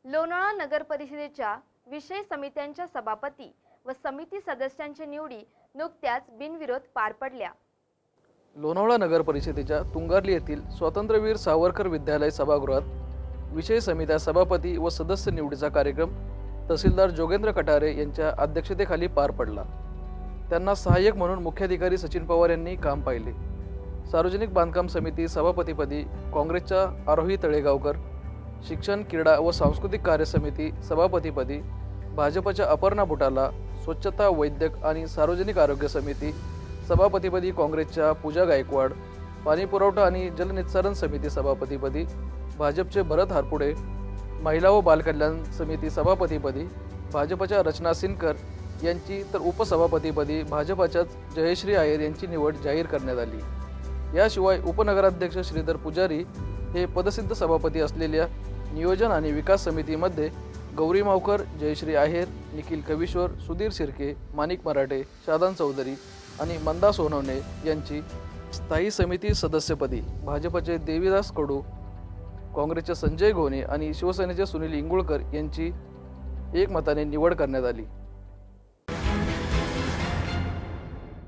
लोणावळा नगर परिषदेच्या विषय समित्यांच्या सभापती व समिती सदस्यांच्या निवडी नुकत्याच बिनविरोध पार पडल्या। लोणावळा नगर परिषदेच्या तुंगारली येथील स्वातंत्र्यवीर सावरकर विद्यालय सभागृहात विषय समित्या सभापती व सदस्य निवडीचा कार्यक्रम तहसीलदार जोगेंद्र कटारे यांच्या अध्यक्षतेखाली पार पडला। त्यांना सहाय्यक म्हणून मुख्याधिकारी सचिन पवार यांनी काम पाहिले। सार्वजनिक बांधकाम समिती सभापतीपदी काँग्रेसच्या आरोही तळेगावकर, शिक्षण, क्रीडा व सांस्कृतिक कार्य समिती सभापतीपदी भाजपच्या अपर्णा बुटाला, स्वच्छता, वैद्यक आणि सार्वजनिक आरोग्य समिती सभापतीपदी काँग्रेसच्या पूजा गायकवाड, पाणी पुरवठा आणि जलनिस्सारण समिती सभापतीपदी भाजपचे भरत हारपुडे, महिला व बालकल्याण समिती सभापतीपदी भाजपच्या रचना सिनकर यांची तर उपसभापतीपदी भाजपच्याच जयश्री आयर यांची निवड जाहीर करण्यात आली। याशिवाय उपनगराध्यक्ष श्रीधर पुजारी हे पदसिद्ध सभापती असलेल्या नियोजन आणि विकास समितीमध्ये गौरी मावकर, जयश्री आहेर, निखिल कविश्वर, सुधीर शिर्के, माणिक मराठे, शादान चौधरी आणि मंदा सोनवणे यांची स्थायी समिती सदस्यपदी भाजपचे देवीदास कडू, काँग्रेसचे संजय घोणे आणि शिवसेनेचे सुनील इंगुळकर यांची एकमताने निवड करण्यात आली।